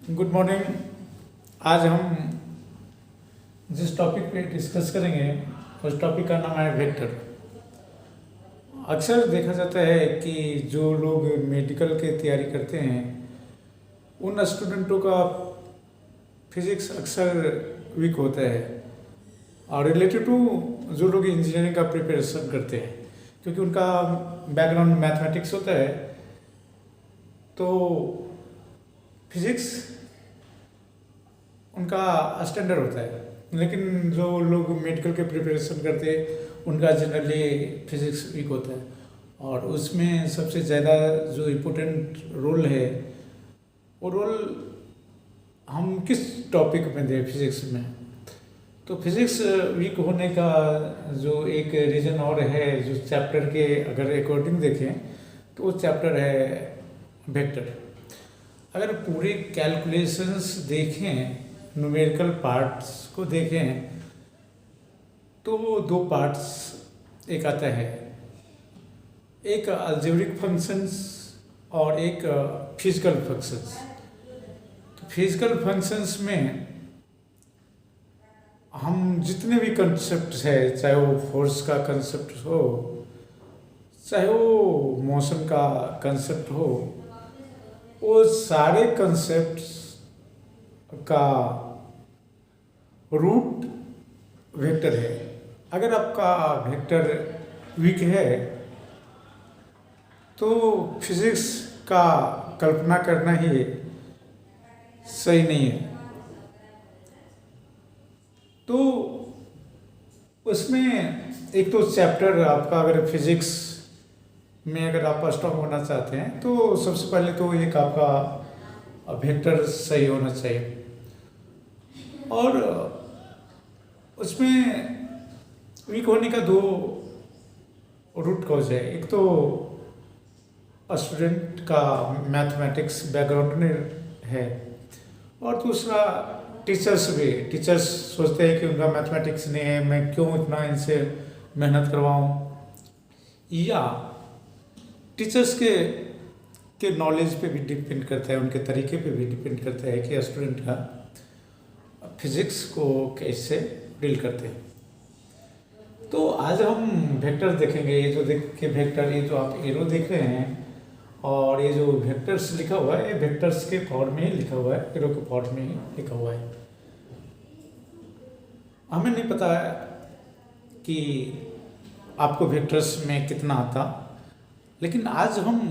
Good morning. आज हम जिस टॉपिक पे डिस्कस करेंगे उस टॉपिक का नाम है वेक्टर। अक्सर देखा जाता है कि जो लोग मेडिकल की तैयारी करते हैं उन स्टूडेंटों का फिजिक्स अक्सर वीक होता है और रिलेटेड टू जो लोग इंजीनियरिंग का प्रिपरेशन करते हैं, क्योंकि उनका बैकग्राउंड मैथमेटिक्स होता है तो फिजिक्स उनका स्टैंडर्ड होता है। लेकिन जो लोग मेडिकल के प्रिपरेशन करते हैं उनका जनरली फिजिक्स वीक होता है और उसमें सबसे ज़्यादा जो इम्पोर्टेंट रोल है वो रोल हम किस टॉपिक में दें फिजिक्स में। तो फिजिक्स वीक होने का जो एक रीज़न और है, जो चैप्टर के अगर अकॉर्डिंग देखें तो वो चैप्टर है वेक्टर। अगर पूरे कैलकुलेशंस देखें, न्यूमेरिकल पार्ट्स को देखें तो वो दो पार्ट्स एक आता है, एक अलजेब्रिक फंक्शंस और एक फिजिकल फंक्शंस। तो फिजिकल फंक्शंस में हम जितने भी कंसेप्ट है, चाहे वो फोर्स का कंसेप्ट हो, चाहे वो मोशन का कंसेप्ट हो, वो सारे कंसेप्ट्स का रूट वेक्टर है। अगर आपका वेक्टर वीक है तो फिजिक्स का कल्पना करना ही सही नहीं है। तो उसमें एक तो चैप्टर आपका, अगर फिजिक्स में अगर आप स्ट्रॉन्ग होना चाहते हैं तो सबसे पहले तो एक आपका वेक्टर सही होना चाहिए और उसमें वीक होने का दो रूट कॉज है। एक तो स्टूडेंट का मैथमेटिक्स बैकग्राउंड में है और दूसरा टीचर्स सोचते हैं कि उनका मैथमेटिक्स नहीं है, मैं क्यों इतना इनसे मेहनत करवाऊँ, या टीचर्स के नॉलेज पे भी डिपेंड करता है, उनके तरीके पे भी डिपेंड करता है कि स्टूडेंट का फिजिक्स को कैसे डील करते हैं। तो आज हम वेक्टर देखेंगे। ये जो देख के वेक्टर, ये जो आप एरो देख रहे हैं और ये जो वेक्टर्स लिखा हुआ है, ये वेक्टर्स के फॉर्म में ही लिखा हुआ है, एरो के फॉर्म में ही लिखा हुआ है। हमें नहीं पता कि आपको वेक्टर्स में कितना आता, लेकिन आज हम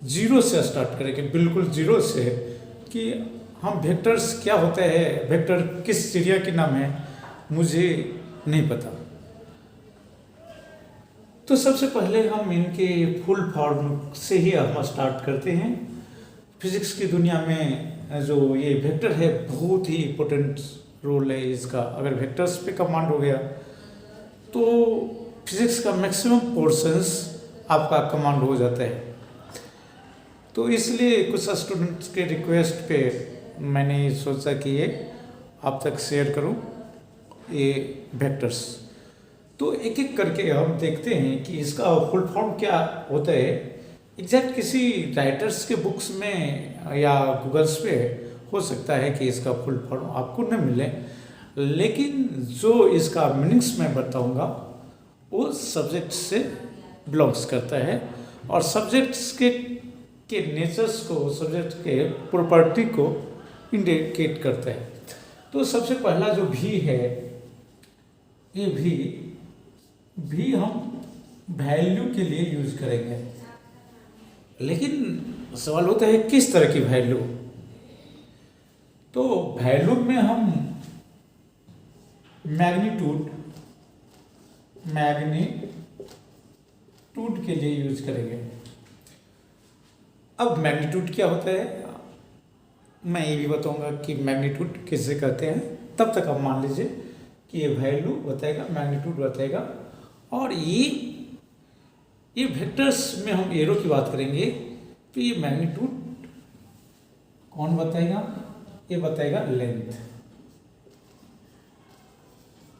जीरो से स्टार्ट करेंगे, बिल्कुल जीरो से, कि हम वेक्टर्स क्या होता है, वेक्टर किस चिड़िया के नाम है मुझे नहीं पता। तो सबसे पहले हम इनके फुल फॉर्म से ही हम स्टार्ट करते हैं। फिजिक्स की दुनिया में जो ये वेक्टर है बहुत ही इम्पोर्टेंट रोल है इसका। अगर वेक्टर्स पे कमांड हो गया तो फिजिक्स का मैक्सिमम पोर्शंस आपका कमांड हो जाता है। तो इसलिए कुछ स्टूडेंट्स के रिक्वेस्ट पे मैंने सोचा कि ये आप तक शेयर करूं ये वेक्टर्स। तो एक एक करके हम देखते हैं कि इसका फुल फॉर्म क्या होता है। एग्जैक्ट किसी राइटर्स के बुक्स में या गूगल्स पे हो सकता है कि इसका फुल फॉर्म आपको न मिले, लेकिन जो इसका मीनिंग्स मैं बताऊंगा वो सब्जेक्ट से बिलोंग्स करता है और सब्जेक्ट्स के नेचर्स को, सब्जेक्ट के प्रॉपर्टी को इंडिकेट करता है। तो सबसे पहला जो भी है, ये भी हम वैल्यू के लिए यूज करेंगे, लेकिन सवाल होता है किस तरह की वैल्यू। तो वैल्यू में हम मैग्नीट्यूड के लिए यूज करेंगे। अब मैग्नीट्यूड क्या होता है मैं ये भी बताऊंगा कि मैग्नीट्यूड किसे कहते हैं। तब तक आप मान लीजिए कि ये वैल्यू बताएगा, मैग्नीट्यूड बताएगा। और ये वेक्टर्स में हम एरो की बात करेंगे तो ये मैग्नीट्यूड कौन बताएगा, ये बताएगा लेंथ।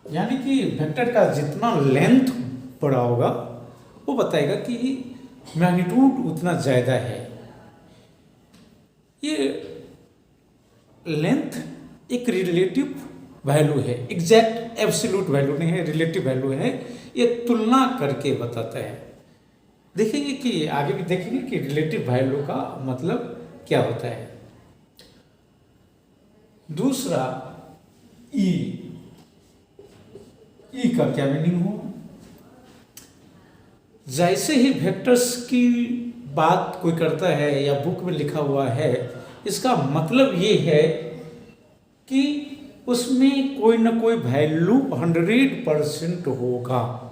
यानी कि वेक्टर का जितना लेंथ बड़ा होगा वो बताएगा कि मैग्नीट्यूड उतना ज़्यादा है। ये लेंथ एक रिलेटिव वैल्यू है, एग्जैक्ट एब्सोल्यूट वैल्यू नहीं है, रिलेटिव वैल्यू है। ये तुलना करके बताता है। देखेंगे कि आगे भी देखेंगे कि रिलेटिव वैल्यू का मतलब क्या होता है। दूसरा ई का क्या मीनिंग हो। जैसे ही वेक्टर्स की बात कोई करता है या बुक में लिखा हुआ है, इसका मतलब ये है कि उसमें कोई ना कोई वैल्यू 100% होगा।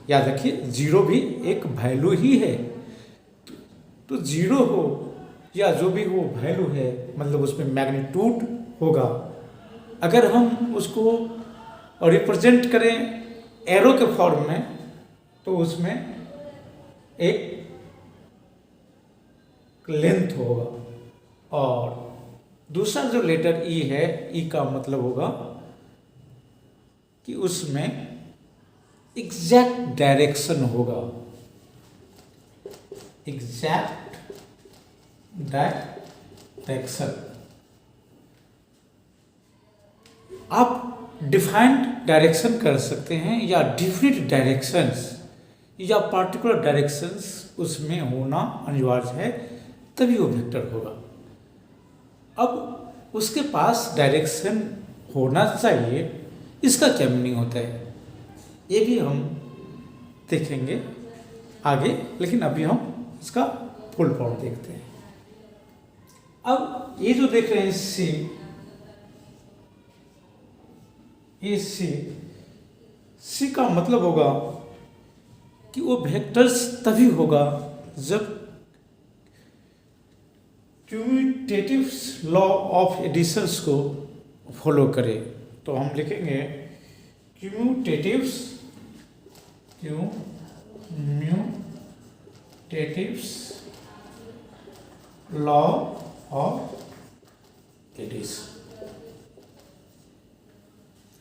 याद रखिए, जीरो भी एक वैल्यू ही है। तो जीरो हो या जो भी वो वैल्यू है, मतलब उसमें मैग्नीट्यूड होगा। अगर हम उसको रिप्रेजेंट करें एरो के फॉर्म में, तो उसमें एक लेंथ होगा। और दूसरा जो लेटर ई है, ई का मतलब होगा कि उसमें एग्जैक्ट डायरेक्शन होगा। Exact direction. आप डिफाइंड डायरेक्शन कर सकते हैं या डिफरेंट डायरेक्शंस या पार्टिकुलर डायरेक्शंस उसमें होना अनिवार्य है, तभी वो वेक्टर होगा। अब उसके पास डायरेक्शन होना चाहिए, इसका क्या मीनिंग होता है, ये भी हम देखेंगे आगे। लेकिन अभी हम इसका फुल फॉर्म देखते हैं। अब ये जो देख रहे हैं सी, ये सी का मतलब होगा कि वो वेक्टर्स तभी होगा जब क्यूमुटेटिव लॉ ऑफ एडिशंस को फॉलो करे। तो हम लिखेंगे क्यूमुटेटिव्स लॉ ऑफ एडिशन।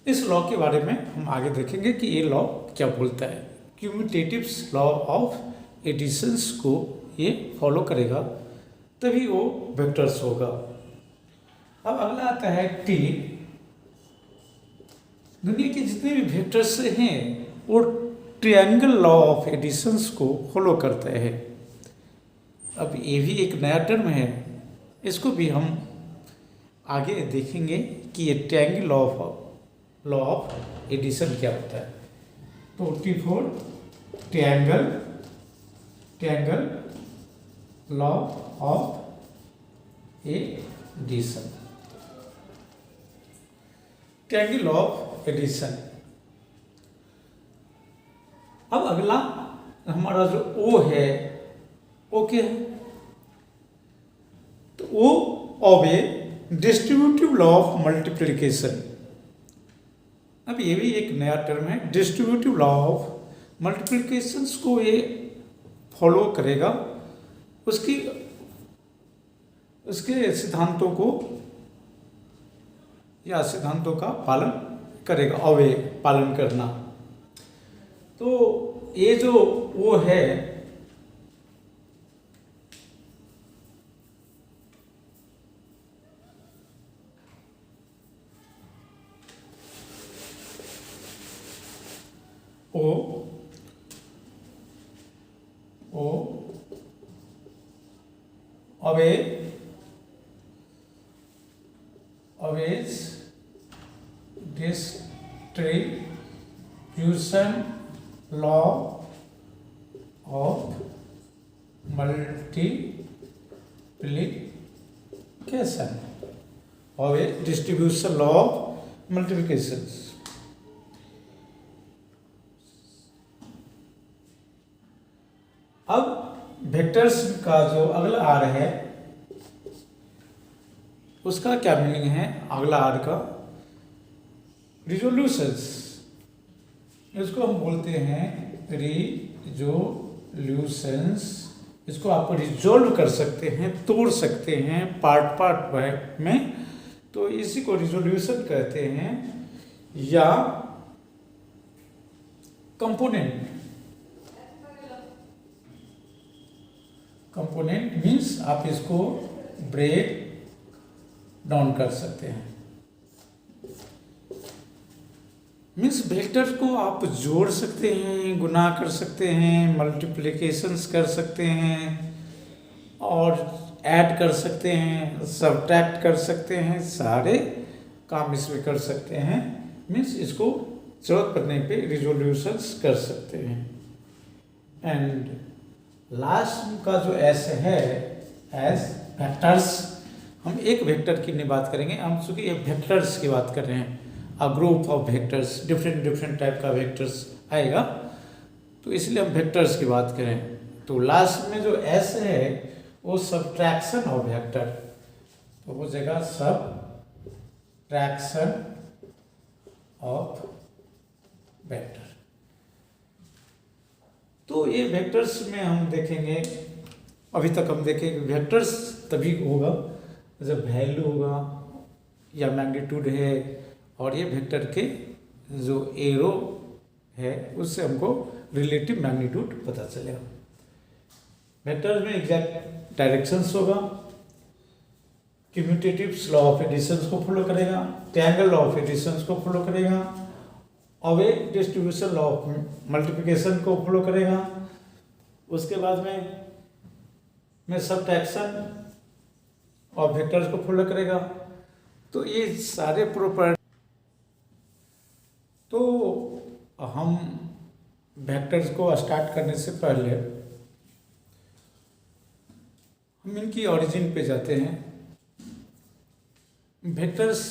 इस लॉ के बारे में हम आगे देखेंगे कि ये लॉ क्या बोलता है। क्यूमुटेटिव लॉ ऑफ एडिशंस को ये फॉलो करेगा, तभी वो वेक्टर्स होगा। अब अगला आता है टी। दुनिया के जितने भी वेक्टर्स हैं वो ट्रायंगल लॉ ऑफ एडिशंस को फॉलो करते हैं। अब ये भी एक नया टर्म है, इसको भी हम आगे देखेंगे कि ये ट्रायंगल लॉ ऑफ एडिशन क्या होता है। तो T4 triangle law of addition. Triangle law of addition. अब अगला हमारा जो O है, O क्या है, तो O of A distributive law of multiplication. अब ये भी एक नया टर्म है। डिस्ट्रीब्यूटिव लॉ ऑफ मल्टीप्लिकेशंस को ये फॉलो करेगा, उसके सिद्धांतों को या सिद्धांतों का पालन करेगा, अवय पालन करना। तो ये जो वो है, O always distribution law of multiplication, always distribution law of multiplications। अब वेक्टर्स का जो अगला आर है, उसका क्या मीनिंग है। अगला आर का रिजोल्यूशंस, इसको हम बोलते हैं रिजोल्यूशंस। इसको आप रिजोल्व कर सकते हैं, तोड़ सकते हैं पार्ट में, तो इसी को रिजोल्यूशन कहते हैं। या कंपोनेंट कंपोनेंट मीन्स आप इसको ब्रेक डाउन कर सकते हैं। मीन्स वेक्टर को आप जोड़ सकते हैं, गुना कर सकते हैं, मल्टीप्लिकेशंस कर सकते हैं और ऐड कर सकते हैं, सबट्रैक्ट कर सकते हैं, सारे काम इसमें कर सकते हैं। मीन्स इसको जरूरत पड़ने पे रिजोल्यूशंस कर सकते हैं। एंड लास्ट का जो एस है, एस वेक्टर्स, हम एक वेक्टर की नहीं बात करेंगे, हम चूँकि ये वेक्टर्स की बात कर रहे हैं, a group of vectors, different type का वेक्टर्स आएगा, तो इसलिए हम वेक्टर्स की बात करें। तो लास्ट में जो एस है वो सबट्रैक्शन ऑफ वेक्टर, तो हो जाएगा सबट्रैक्शन ऑफ वेक्टर। तो ये वेक्टर्स में हम देखेंगे, अभी तक हम देखेंगे वेक्टर्स तभी होगा जब वैल्यू होगा या मैग्नीट्यूड है और ये वेक्टर के जो एरो है उससे हमको रिलेटिव मैग्नीट्यूड पता चलेगा। वेक्टर्स में एग्जैक्ट डायरेक्शंस होगा, कम्यूटेटिव लॉ ऑफ एडिशंस को फॉलो करेगा, ट्रायंगल लॉ ऑफ एडिशंस को फॉलो करेगा, away distribution law of multiplication को फॉलो करेगा, उसके बाद में सबट्रैक्शन ऑफ वेक्टर्स को फॉलो करेगा। तो ये सारे प्रॉपर्टी, तो हम वेक्टर्स को स्टार्ट करने से पहले हम इनकी ओरिजिन पे जाते हैं। वेक्टर्स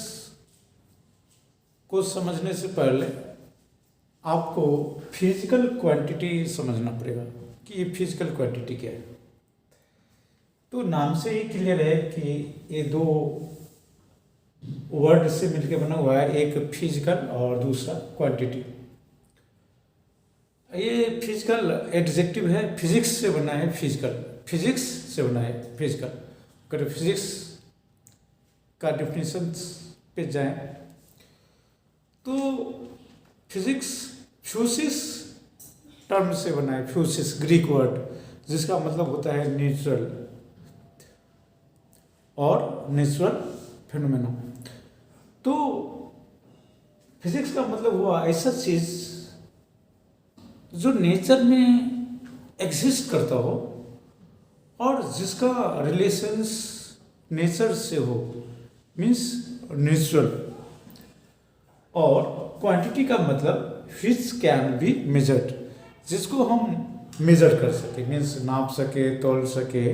को समझने से पहले आपको फिजिकल क्वांटिटी समझना पड़ेगा कि ये फिजिकल क्वांटिटी क्या है। तो नाम से ही क्लियर है कि ये दो वर्ड से मिलकर बना हुआ है, एक फिजिकल और दूसरा क्वांटिटी। ये फिजिकल एडजेक्टिव है, फिजिक्स से बना है, फिजिक्स से बना है फिजिकल। अगर फिजिक्स का डेफिनेशन पे जाएं तो फिजिक्स फ्यूसिस टर्म से बना है, फ्यूसिस ग्रीक वर्ड जिसका मतलब होता है नेचुरल और नेचुरल फिनोमेना। तो फिजिक्स का मतलब हुआ ऐसा चीज जो नेचर में एग्जिस्ट करता हो और जिसका रिलेशंस नेचर से हो, मीन्स नेचुरल। और क्वांटिटी का मतलब विच कैन बी मेजर्ड, जिसको हम मेजर कर सके, मीन्स नाप सके, तोल सके।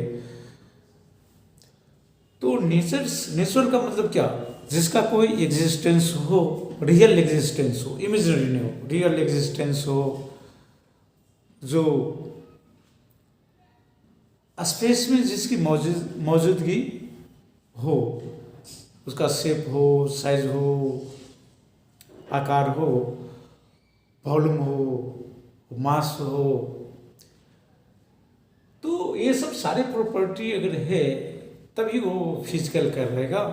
तो नेचुरल का मतलब क्या, जिसका कोई एग्जिस्टेंस हो, रियल एग्जिस्टेंस हो, इमेजिनरी नहीं हो, रियल एग्जिस्टेंस हो, जो स्पेस में जिसकी मौजूदगी हो, उसका शेप हो, साइज हो, आकार हो, वॉल्यूम हो, मास हो। तो ये सब सारे प्रॉपर्टी अगर है तभी वो फिजिकल कर रहेगा,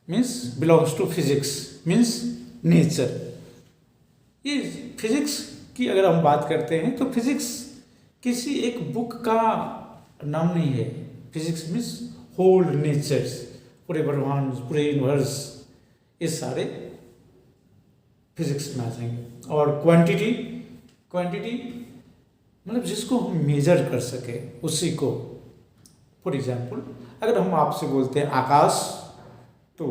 means belongs to physics, means nature. ये फिजिक्स की अगर हम बात करते हैं तो फिजिक्स किसी एक बुक का नाम नहीं है। फिजिक्स मीन्स होल नेचर्स, पूरे ब्रह्मांड, पूरे यूनिवर्स, ये सारे फिजिक्स में आ जाएंगे। और क्वांटिटी मतलब जिसको हम मेजर कर सके उसी को। फॉर एग्जाम्पल अगर हम आपसे बोलते हैं आकाश, तो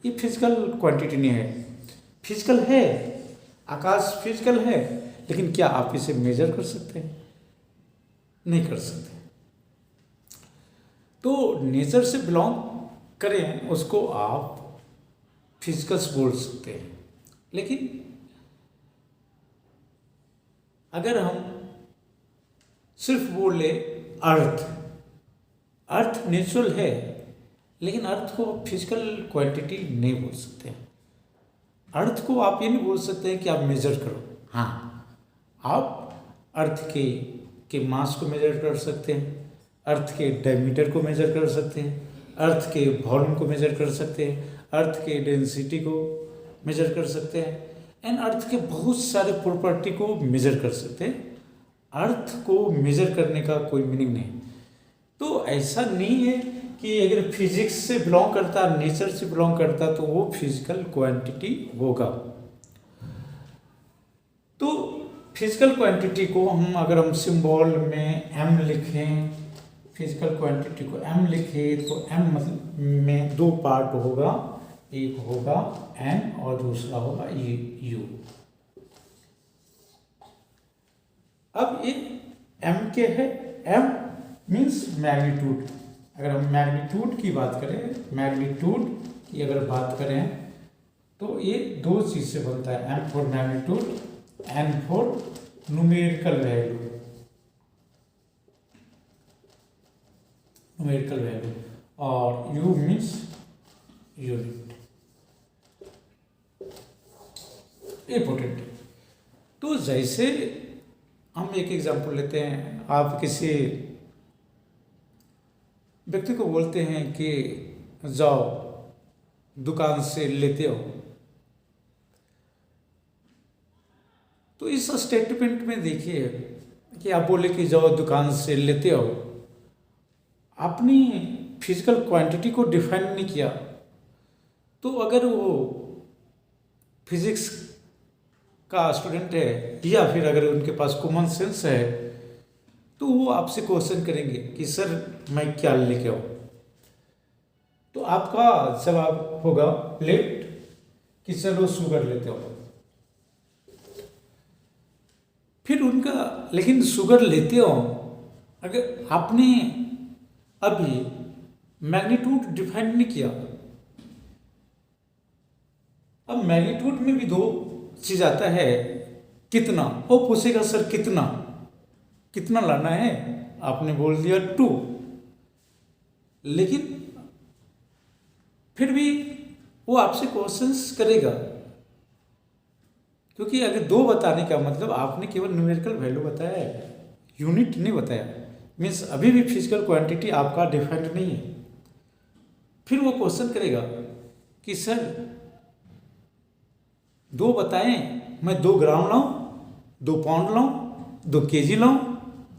ये फिजिकल क्वांटिटी नहीं है, फिजिकल है, आकाश फिजिकल है, लेकिन क्या आप इसे मेजर कर सकते हैं? नहीं कर सकते। तो नेचर से बिलोंग करें उसको आप फिजिकल्स बोल सकते हैं। लेकिन अगर हम सिर्फ बोले अर्थ नेचुरल है, लेकिन अर्थ को फिजिकल क्वांटिटी नहीं बोल सकते। अर्थ को आप ये नहीं बोल सकते कि आप मेजर करो। हाँ, आप अर्थ के मास को मेजर कर सकते हैं, अर्थ के डायमीटर को मेजर कर सकते हैं, अर्थ के वॉल्यूम को मेजर कर सकते हैं, अर्थ के डेंसिटी को मेजर कर सकते हैं, एंड अर्थ के बहुत सारे प्रॉपर्टी को मेजर कर सकते हैं। अर्थ को मेजर करने का कोई मीनिंग नहीं, तो ऐसा नहीं है कि अगर फिजिक्स से बिलोंग करता, नेचर से बिलोंग करता तो वो फिजिकल क्वांटिटी होगा। तो फिजिकल क्वांटिटी को अगर हम सिंबल में एम लिखें, फिजिकल क्वांटिटी को एम लिखें तो एम मतलब में दो पार्ट होगा, एक होगा एन और दूसरा होगा यू। अब ये एम के है, एम मीन्स मैग्नीट्यूड। अगर हम मैग्नीट्यूड की बात करें, मैग्नीट्यूड की अगर बात करें तो ये दो चीज से बनता है, M for magnitude, N for numerical value, numerical value, और यू मीन्स यूनिट। इंपॉर्टेंट। तो जैसे हम एक एग्जांपल लेते हैं, आप किसी व्यक्ति को बोलते हैं कि जाओ दुकान से लेते हो, तो इस स्टेटमेंट में देखिए कि आप बोले कि जाओ दुकान से लेते हो, अपनी फिजिकल क्वांटिटी को डिफाइन नहीं किया। तो अगर वो फिजिक्स का स्टूडेंट है या फिर अगर उनके पास कॉमन सेंस है तो वो आपसे क्वेश्चन करेंगे कि सर मैं क्या लेके आऊँ, तो आपका जवाब होगा प्लेट कि चलो शुगर लेते हो। फिर उनका लेकिन शुगर लेते हो, अगर आपने अभी मैग्नीट्यूड डिफाइन नहीं किया। अब मैग्नीट्यूड में भी दो चीज आता है, कितना, वो पूछेगा सर कितना, कितना लाना है, आपने बोल दिया 2, लेकिन फिर भी वो आपसे क्वेश्चंस करेगा, क्योंकि अगर 2 बताने का मतलब आपने केवल न्यूमेरिकल वैल्यू बताया है, यूनिट नहीं बताया, मीन्स अभी भी फिजिकल क्वांटिटी आपका डिफाइंड नहीं है। फिर वो क्वेश्चन करेगा कि सर 2 बताएं, मैं 2 ग्राम लाऊं, 2 पाउंड लाऊं, 2 केजी लाऊं,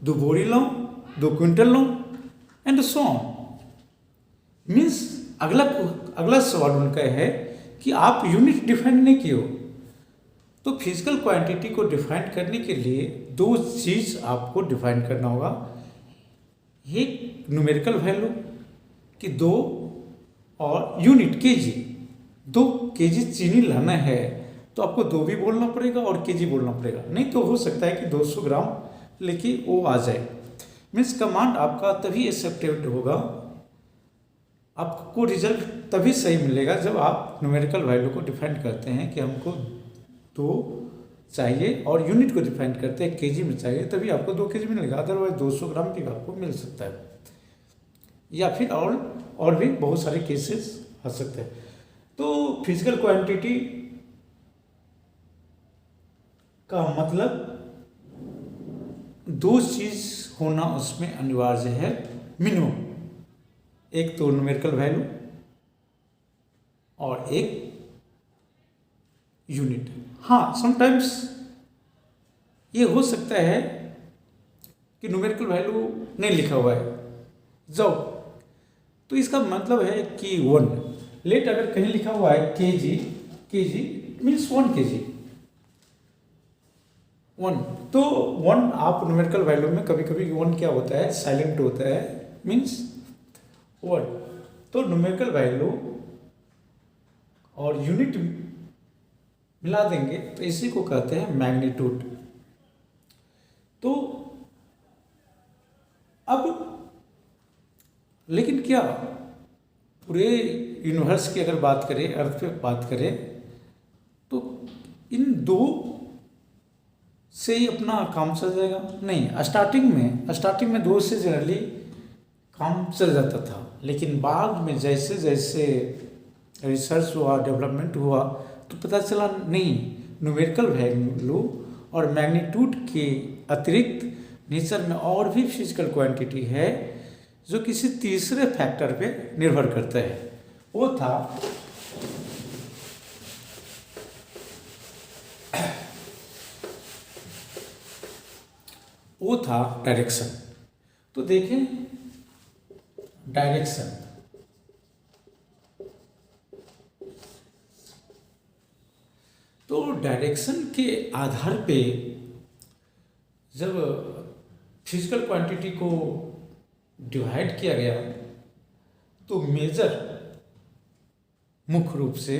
2 बोरी लाऊं, 2 क्विंटल लाऊं, एंड सो ऑन। मीन्स अगला सवाल उनका है कि आप यूनिट डिफाइन नहीं किए हो। तो फिजिकल क्वांटिटी को डिफाइन करने के लिए 2 चीज आपको डिफाइन करना होगा, एक न्यूमेरिकल वैल्यू कि 2 और यूनिट केजी, 2 केजी चीनी लाना है तो आपको 2 भी बोलना पड़ेगा और केजी बोलना पड़ेगा, नहीं तो हो सकता है कि 200 ग्राम लेके वो आ जाए। मीन्स कमांड आपका तभी एक्सेप्टेड होगा, आपको रिजल्ट तभी सही मिलेगा जब आप न्यूमेरिकल वैल्यू को डिफाइन करते हैं कि हमको 2 चाहिए और यूनिट को डिफाइन करते हैं केजी में चाहिए, तभी आपको 2 केजी मिलेगा, अदरवाइज 200 ग्राम भी आपको मिल सकता है, या फिर और भी बहुत सारे केसेस आ सकते हैं। तो फिजिकल क्वांटिटी का मतलब 2 चीज होना उसमें अनिवार्य है मिनिमम, एक तो न्यूमेरिकल वैल्यू और एक यूनिट। हाँ, समटाइम्स ये हो सकता है कि न्यूमेरिकल वैल्यू नहीं लिखा हुआ है, जाओ, तो इसका मतलब है कि 1 लेट, अगर कहीं लिखा हुआ है केजी, केजी मीन्स 1 केजी, 1, तो 1 आप न्यूमेरिकल वैल्यू में कभी कभी 1 क्या होता है, साइलेंट होता है, मीन्स 1। तो न्यूमेरिकल वैल्यू और यूनिट मिला देंगे तो इसी को कहते हैं मैग्नीट्यूड। तो अब लेकिन क्या पूरे यूनिवर्स की अगर बात करें, अर्थ पे बात करें, तो इन 2 से ही अपना काम चल जाएगा? नहीं, स्टार्टिंग में 2 से जनरली काम चल जाता था, लेकिन बाद में जैसे जैसे रिसर्च हुआ, डेवलपमेंट हुआ, तो पता चला नहीं, न्यूमेरिकल वैल्यू और मैग्नीट्यूड के अतिरिक्त नेचर में और भी फिजिकल क्वांटिटी है जो किसी तीसरे फैक्टर पे निर्भर करता है। वो था डायरेक्शन। तो देखें डायरेक्शन। तो डायरेक्शन के आधार पे जब फिजिकल क्वांटिटी को डिवाइड किया गया तो मेजर मुख्य रूप से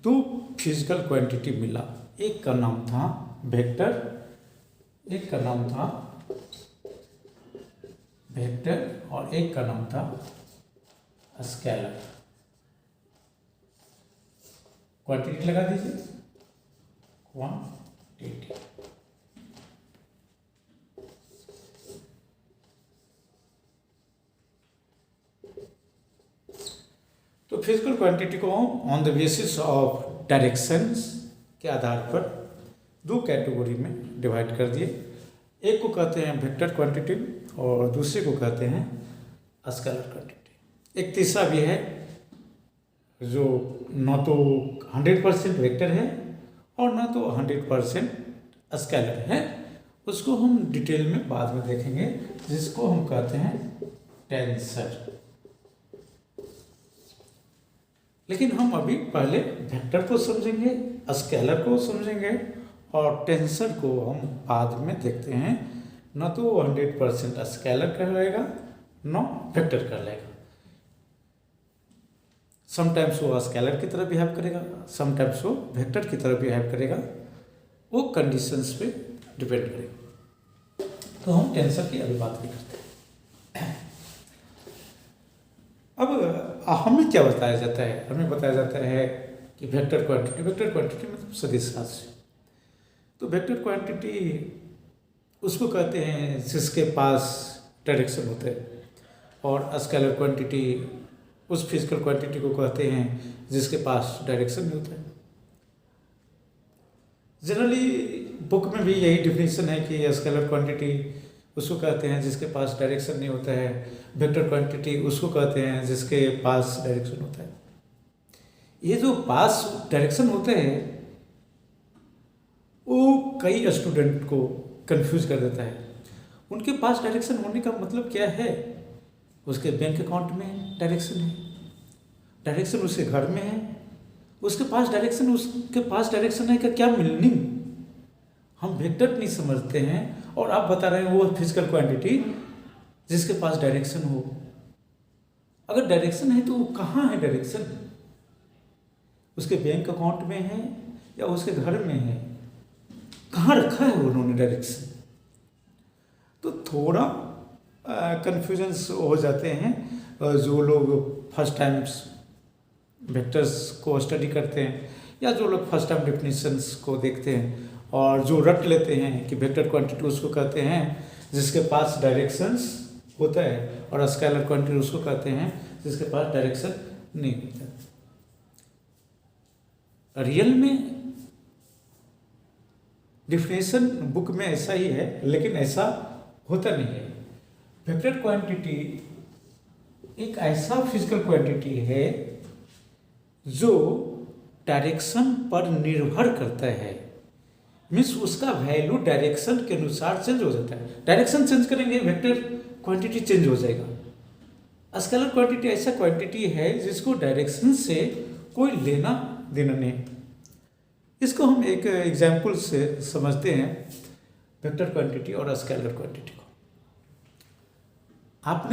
दो फिजिकल क्वांटिटी मिला। एक का नाम था वेक्टर, एक का नाम था वेक्टर और एक का नाम था स्केलर। क्वांटिटी लगा दीजिए, क्वांटिटी। तो फिजिकल क्वांटिटी को on the basis of directions के आधार पर दो कैटेगरी में डिवाइड कर दिए। एक को कहते हैं वेक्टर क्वांटिटी और दूसरे को कहते हैं स्केलर क्वांटिटी। एक तीसरा भी है जो न तो 100% वेक्टर है और न तो 100% स्केलर है, उसको हम डिटेल में बाद में देखेंगे, जिसको हम कहते हैं टेंसर। लेकिन हम अभी पहले वेक्टर को समझेंगे, स्केलर को समझेंगे और टेंसर को हम बाद में देखते हैं। न तो 100% स्केलर कहलाएगा न वेक्टर कहलाएगा। समटाइम्स वो स्केलर की तरह बिहेव करेगा, समटाइम्स वो वेक्टर की तरह बिहेव करेगा, वो कंडीशंस पे डिपेंड करेगा। तो हम टेंसर की अभी बात नहीं करते हैं। अब हमें क्या बताया जाता है? हमें बताया जाता है कि वेक्टर क्वांटिटी मतलब सदिश राशि। तो वेक्टर क्वांटिटी उसको कहते हैं जिसके पास डायरेक्शन होते हैं, और स्केलर क्वांटिटी उस फिजिकल क्वांटिटी को कहते हैं जिसके पास डायरेक्शन नहीं होता है। जनरली बुक में भी यही डिफिनेशन है कि स्केलर क्वांटिटी उसको कहते हैं जिसके पास डायरेक्शन नहीं होता है, वेक्टर क्वांटिटी उसको कहते हैं जिसके पास डायरेक्शन होता है। ये जो पास डायरेक्शन होते हैं वो कई स्टूडेंट को कंफ्यूज कर देता है। उनके पास डायरेक्शन होने का मतलब क्या है? उसके बैंक अकाउंट में डायरेक्शन है, डायरेक्शन उसके घर में है, उसके पास डायरेक्शन है का क्या मीनिंग? हम वेक्टर नहीं समझते हैं और आप बता रहे हैं वो फिजिकल क्वांटिटी जिसके पास डायरेक्शन हो। अगर डायरेक्शन है तो कहाँ है डायरेक्शन? उसके बैंक अकाउंट में है या उसके घर में है? कहाँ रखा है उन्होंने डायरेक्शन? तो थोड़ा कन्फ्यूजन्स हो जाते हैं जो लोग फर्स्ट टाइम्स वेक्टर्स को स्टडी करते हैं या जो लोग फर्स्ट टाइम डेफिनेशंस को देखते हैं और जो रट लेते हैं कि वेक्टर क्वांटिटी उसको कहते हैं जिसके पास डायरेक्शंस होता है और स्केलर क्वांटिटी उसको कहते हैं जिसके पास डायरेक्शन नहीं होता। रियल में डिफिनेशन बुक में ऐसा ही है, लेकिन ऐसा होता नहीं है। वेक्टर क्वांटिटी एक ऐसा फिजिकल क्वांटिटी है जो डायरेक्शन पर निर्भर करता है। मीन्स उसका वैल्यू डायरेक्शन के अनुसार चेंज हो जाता है। डायरेक्शन चेंज करेंगे वेक्टर क्वांटिटी चेंज हो जाएगा। स्केलर क्वांटिटी ऐसा क्वांटिटी है जिसको डायरेक्शन से कोई लेना देना नहीं। इसको हम एक एग्जाम्पल से समझते हैं, वेक्टर क्वांटिटी और स्केलर क्वांटिटी को। आपने